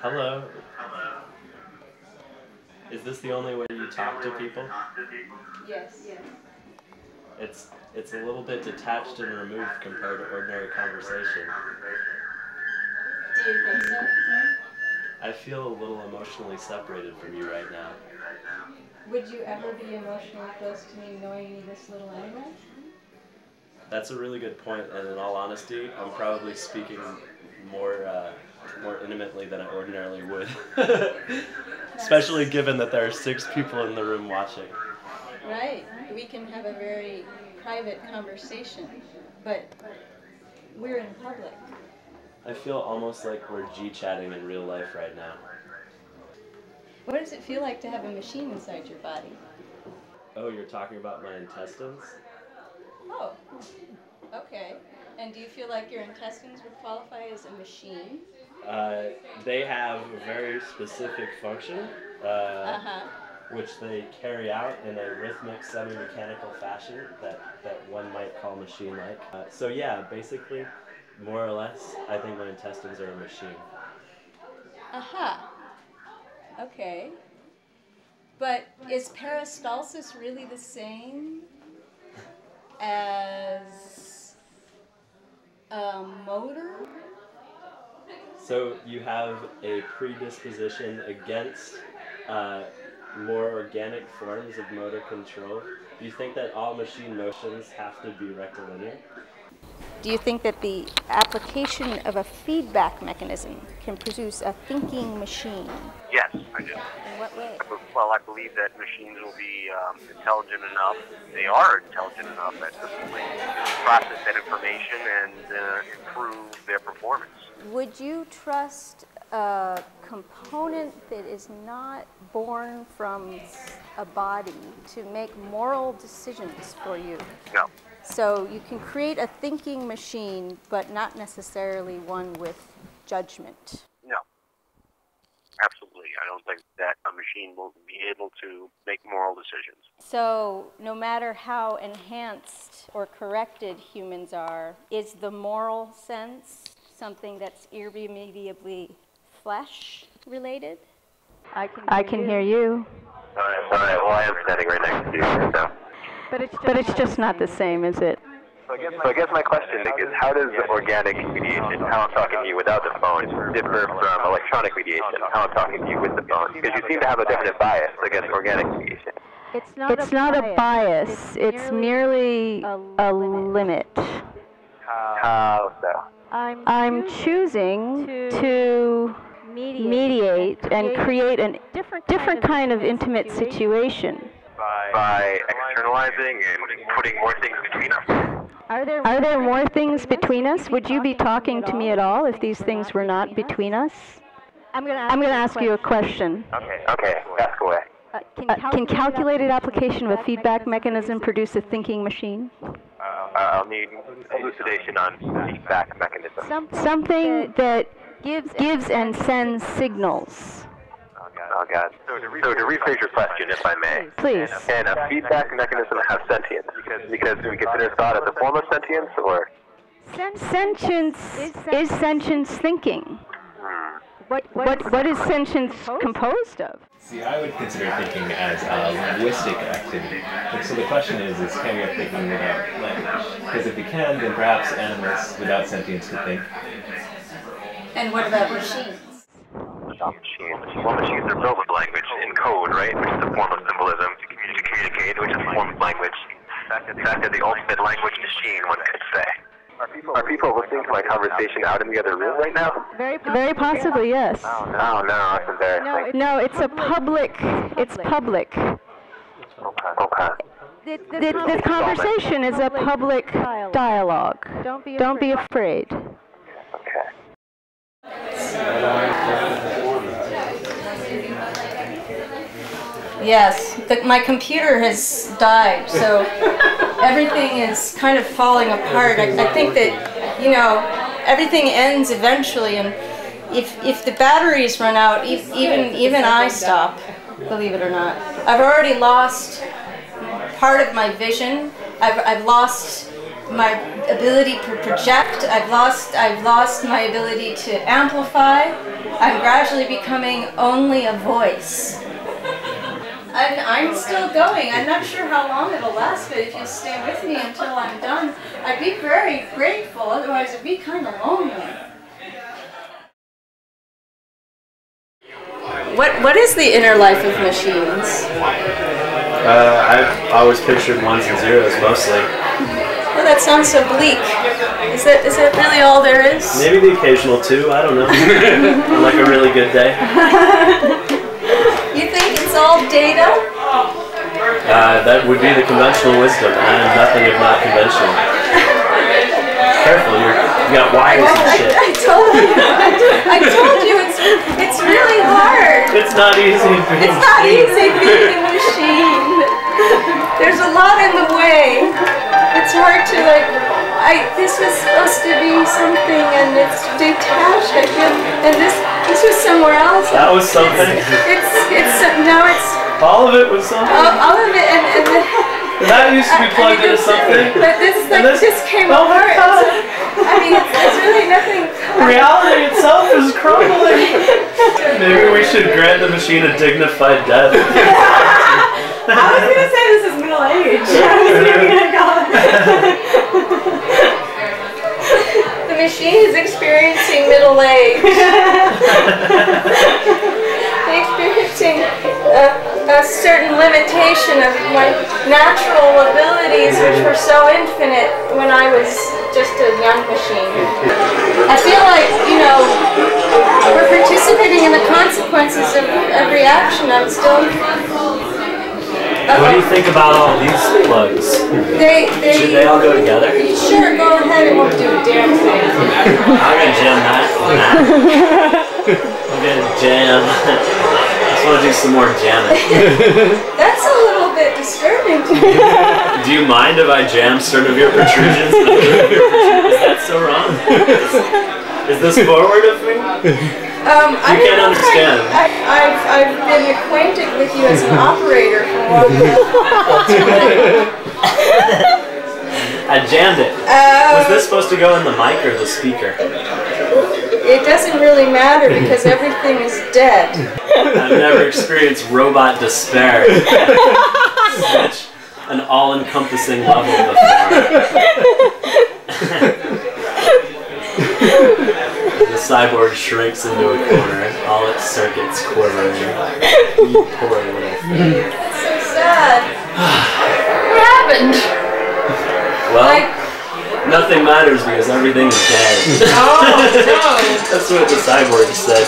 Hello. Is this the only way you talk to people? Yes. It's a little bit detached and removed compared to ordinary conversation. Do you think so? I feel a little emotionally separated from you right now. Would you ever be emotionally close to me knowing me this little anyway? That's a really good point, and in all honesty, I'm probably speaking more intimately than I ordinarily would. Especially given that there are 6 people in the room watching. Right. We can have a very private conversation, but we're in public. I feel almost like we're G-chatting in real life right now. What does it feel like to have a machine inside your body? Oh, you're talking about my intestines? Oh, okay. And do you feel like your intestines would qualify as a machine? They have a very specific function, which they carry out in a rhythmic, semi-mechanical fashion that one might call machine-like. So yeah, basically, more or less, I think my intestines are a machine. Aha. Okay. But is peristalsis really the same as a motor? So you have a predisposition against more organic forms of motor control. Do you think that all machine motions have to be rectilinear? Do you think that the application of a feedback mechanism can produce a thinking machine? Yes, I do. In what way? Well, I believe that machines will be intelligent enough. They are intelligent enough at this point to process that information and improve their performance. Would you trust a component that is not born from a body to make moral decisions for you? No. So you can create a thinking machine, but not necessarily one with judgment. No. Absolutely. I don't think that a machine will be able to make moral decisions. So no matter how enhanced or corrected humans are, is the moral sense something that's irremediably flesh-related? I can hear you. All right. Well, I am standing right next to you, so. But it's just not the same, is it? So I guess my question is, how does organic mediation, how I'm talking to you without the phone, differ from electronic mediation, how I'm talking to you with the phone? Because you seem to have a definite bias against organic mediation. It's not a bias. It's merely a limit. How so? I'm choosing to mediate and create a different kind of intimate situation. By externalizing and putting more things between us? Are there more things between us? Would you be talking to me at all if these things were not between us? I'm going to ask you a question. Okay, ask away. Can calculated application of a feedback mechanism produce a thinking machine? I'll need elucidation on feedback mechanism. Something that gives and sends signals. Oh, God. So to rephrase your question, if I may. Please. Can a feedback mechanism have sentience? Because we consider thought as a form of sentience, or? Sentience is sentience thinking. What is sentience composed of? See, I would consider thinking as a linguistic activity. So the question is can we have thinking without language? Because if we can, then perhaps animals without sentience could think. And what about machines? Machines. Well, machines are built with language in code, right? Which is a form of symbolism. To communicate, which is a form of language. In fact, they're the ultimate language machine, one could say. Are people listening to my conversation out in the other room right now? Very possibly, yes. Oh, no, that's embarrassing. No, it's public. Okay. The conversation is a public dialogue. Don't be afraid. Okay. Yes, my computer has died, so everything is kind of falling apart. I think that, everything ends eventually, and if the batteries run out, even I stop, believe it or not. I've already lost part of my vision. I've lost my ability to project. I've lost my ability to amplify. I'm gradually becoming only a voice. And I'm still going. I'm not sure how long it'll last, but if you stay with me until I'm done, I'd be very grateful. Otherwise, it'd be kind of lonely. What is the inner life of machines? I've always pictured ones and zeros mostly. Well, that sounds so bleak. Is that really all there is? Maybe the occasional two, I don't know. On like a really good day. You think it's all data? That would be the conventional wisdom. I am nothing if not conventional. Careful, you got wires and shit. I told you it's really hard. It's not easy. It's not easy being a machine. There's a lot in the way. It's hard to this was supposed to be something and it's detached. I feel, and this was somewhere else. That was something. Now it's. All of it was something. All of it and that used to be plugged into something. But this came apart. I mean, it's really nothing. Reality itself is crumbling. Maybe we should grant the machine a dignified death. I was gonna say this is middle age. I was gonna go. The machine is experiencing middle age. Experiencing a certain limitation of my natural abilities, which were so infinite when I was just a young machine. I feel like, we're participating in the consequences of every action. I'm still. What do you think about all these plugs? Should they all go together? Sure, go ahead. It won't do a damn thing. I'm gonna jam that. I'm gonna jam. I just want to do some more jamming. That's a little bit disturbing to me. Do you mind if I jam sternum-ear protrusions? Is that so wrong? Is this forward of me? You can't understand. I've been acquainted with you as an operator for a while. I jammed it. Was this supposed to go in the mic or the speaker? It doesn't really matter because everything is dead. I've never experienced robot despair. Such an all-encompassing level before. The cyborg shrinks into a corner, all its circuits quivering. You poor little thing. That's so sad. What happened? Well, nothing matters because everything is dead. Oh, no. That's what the cyborg said.